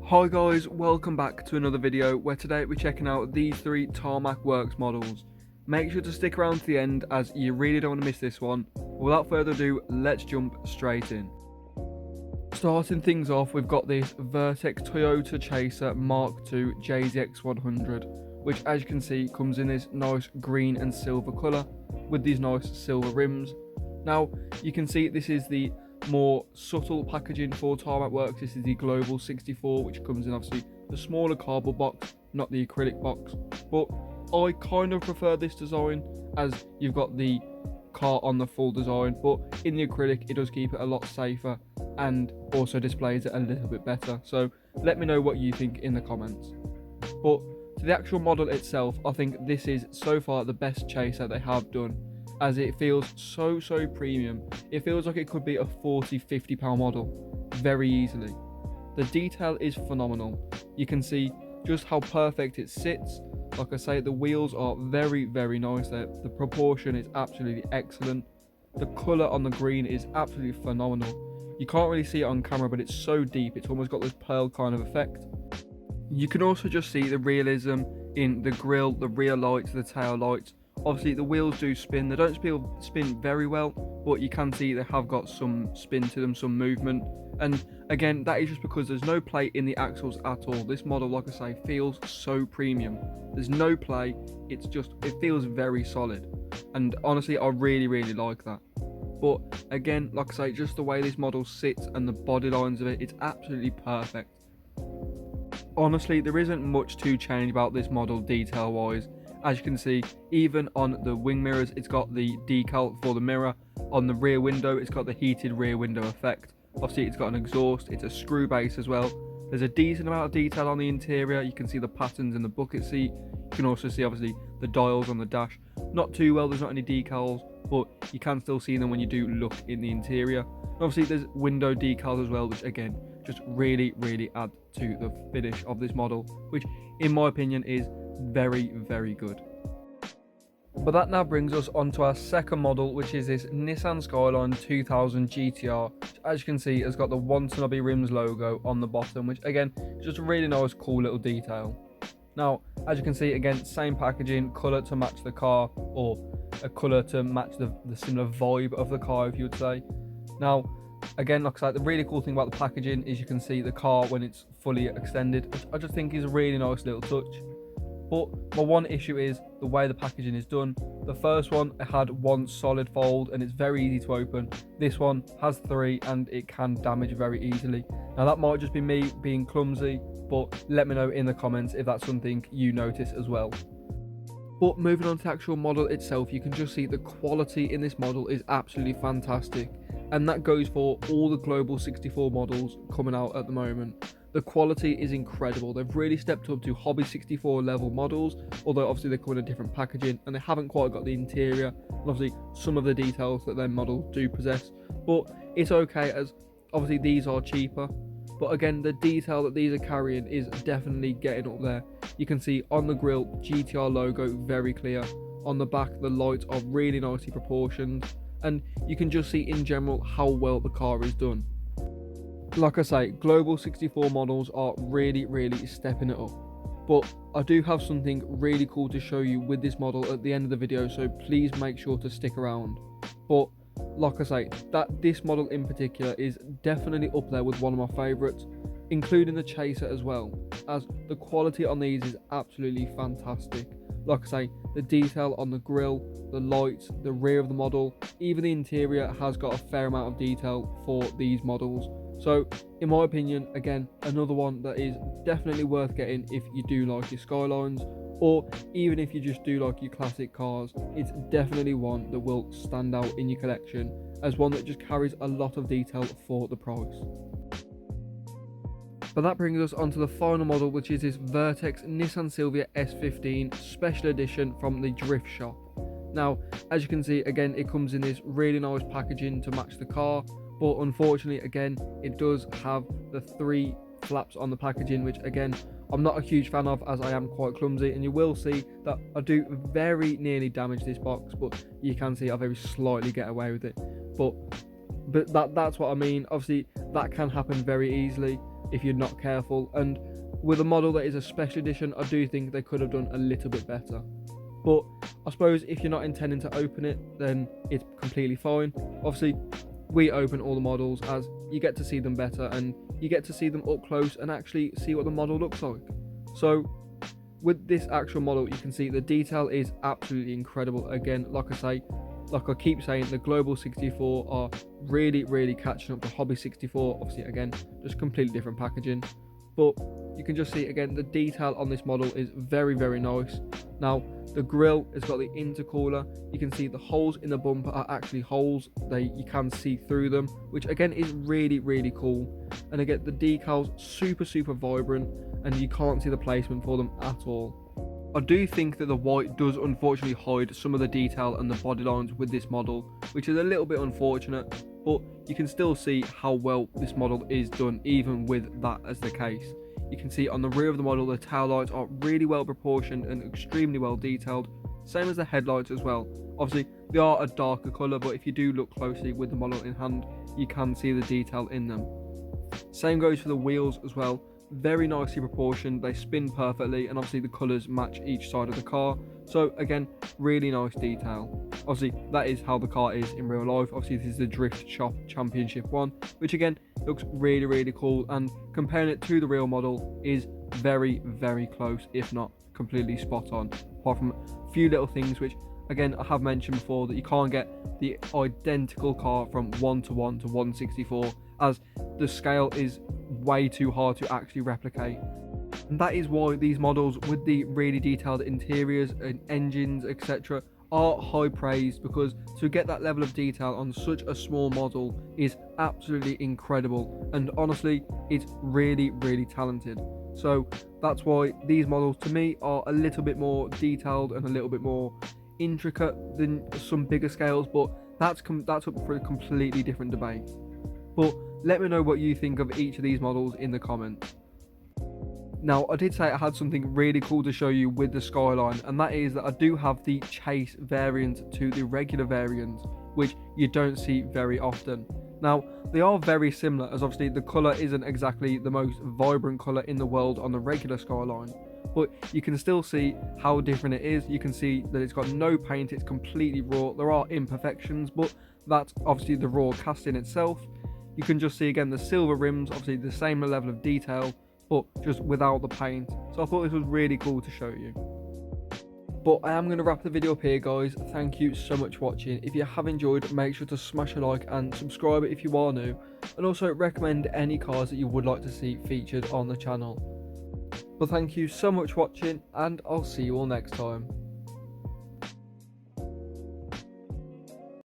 Hi guys, welcome back to another video where today we're checking out these three TarmacWorks models. Make sure to stick around to the end as you really don't want to miss this one. Without further ado, let's jump straight in. Starting things off, we've got this Vertex Toyota Chaser Mark II JZX100, which as you can see comes in this nice green and silver colour with these nice silver rims. Now you can see this is the more subtle packaging for TarmacWorks. This is the Global 64, which comes in obviously the smaller cardboard box, not the acrylic box. But I kind of prefer this design as you've got the car on the full design, but in the acrylic it does keep it a lot safer and also displays it a little bit better. So let me know what you think in the comments. But to the actual model itself, I think this is so far the best Chaser they have done, as it feels so premium. It feels like it could be a £40–50 model very easily. The detail is phenomenal. You can see just how perfect it sits. Like I say, the wheels are very nice there. The proportion is absolutely excellent. The colour on the green is absolutely phenomenal. You can't really see it on camera, but it's so deep, it's almost got this pearl kind of effect. You can also just see the realism in the grille, the rear lights, the tail lights. Obviously the wheels do spin. They don't spin very well, but you can see they have got some spin to them, some movement. And again, that is just because there's no play in the axles at all. This model, like I say, feels so premium. There's no play, it feels very solid. And honestly, I really like that. But again, like I say, just the way this model sits and the body lines of it, it's absolutely perfect. Honestly, there isn't much to change about this model detail wise. As you can see, even on the wing mirrors, it's got the decal for the mirror. On the rear window, it's got the heated rear window effect. Obviously, it's got an exhaust, it's a screw base as well. There's a decent amount of detail on the interior. You can see the patterns in the bucket seat. You can also see, obviously, the dials on the dash. Not too well, there's not any decals, but you can still see them when you do look in the interior. And obviously, there's window decals as well, which again, just really add to the finish of this model, which in my opinion is very good. But that now brings us on to our second model, which is this Nissan Skyline 2000 GTR, which as you can see has got the Wantanobby Rims logo on the bottom, which again is just a really nice cool little detail. Now as you can see, again, same packaging, colour to match the car, or a colour to match the similar vibe of the car, if you would say. Now again, like I said, the really cool thing about the packaging is you can see the car when it's fully extended, which I just think is a really nice little touch. But my one issue is the way the packaging is done. The first one, it had one solid fold and it's very easy to open. This one has three and it can damage very easily. Now that might just be me being clumsy, but let me know in the comments if that's something you notice as well. But moving on to the actual model itself, you can just see the quality in this model is absolutely fantastic. And that goes for all the Global 64 models coming out at the moment. The quality is incredible. They've really stepped up to Hobby 64 level models, although obviously they come in a different packaging and they haven't quite got the interior and obviously some of the details that their models do possess. But it's okay, as obviously these are cheaper. But again, the detail that these are carrying is definitely getting up there. You can see on the grille, GTR logo very clear. On the back, the lights are really nicely proportioned. And you can just see in general how well the car is done. Like I say, Global 64 models are really stepping it up. But I do have something really cool to show you with this model at the end of the video, so please make sure to stick around. But like I say, this model in particular is definitely up there with one of my favourites, including the Chaser as well, as the quality on these is absolutely fantastic. Like I say, the detail on the grille, the lights, the rear of the model, even the interior has got a fair amount of detail for these models. So in my opinion, again, another one that is definitely worth getting if you do like your Skylines, or even if you just do like your classic cars. It's definitely one that will stand out in your collection as one that just carries a lot of detail for the price. But that brings us on to the final model, which is this Vertex Nissan Silvia S15 Special Edition from the Drift Shop. Now, as you can see, again, it comes in this really nice packaging to match the car, but unfortunately, again, it does have the three flaps on the packaging, which again, I'm not a huge fan of, as I am quite clumsy, and you will see that I do very nearly damage this box, but you can see I very slightly get away with it. But that's what I mean. Obviously, that can happen very easily. if you're not careful, and with a model that is a special edition, I do think they could have done a little bit better. But I suppose if you're not intending to open it, then it's completely fine. Obviously, we open all the models as you get to see them better and you get to see them up close and actually see what the model looks like. So with this actual model, you can see the detail is absolutely incredible. Again, like I keep saying, the Global 64 are really catching up to Hobby 64. Obviously, again, just completely different packaging, but you can just see again the detail on this model is very nice. Now the grille has got the intercooler. You can see the holes in the bumper are actually holes, you can see through them, which again is really cool. And again, the decals super vibrant, and you can't see the placement for them at all. I do think that the white does unfortunately hide some of the detail and the body lines with this model, which is a little bit unfortunate, but you can still see how well this model is done even with that as the case. You can see on the rear of the model, the tail lights are really well proportioned and extremely well detailed, same as the headlights as well. Obviously they are a darker colour, but if you do look closely with the model in hand, you can see the detail in them. Same goes for the wheels as well. Very nicely proportioned, they spin perfectly, and obviously the colours match each side of the car. So again, really nice detail. Obviously that is how the car is in real life. Obviously this is the Drift Shop Championship one, which again looks really cool, and comparing it to the real model is very close, if not completely spot on, apart from a few little things which again I have mentioned before, that you can't get the identical car from 1:1 to 1/64, as the scale is way too hard to actually replicate. And that is why these models with the really detailed interiors and engines etc are high praised, because to get that level of detail on such a small model is absolutely incredible, and honestly it's really talented. So that's why these models to me are a little bit more detailed and a little bit more intricate than some bigger scales, but that's up for a completely different debate. But let me know what you think of each of these models in the comments. Now, I did say I had something really cool to show you with the Skyline, and that is that I do have the Chase variant to the regular variant, which you don't see very often. Now, they are very similar, as obviously the colour isn't exactly the most vibrant colour in the world on the regular Skyline, but you can still see how different it is. You can see that it's got no paint, it's completely raw. There are imperfections, but that's obviously the raw casting itself. You can just see again the silver rims, obviously the same level of detail, but just without the paint. So I thought this was really cool to show you. But I am going to wrap the video up here, guys. Thank you so much for watching. If you have enjoyed, make sure to smash a like and subscribe if you are new, and also recommend any cars that you would like to see featured on the channel. But thank you so much for watching, and I'll see you all next time.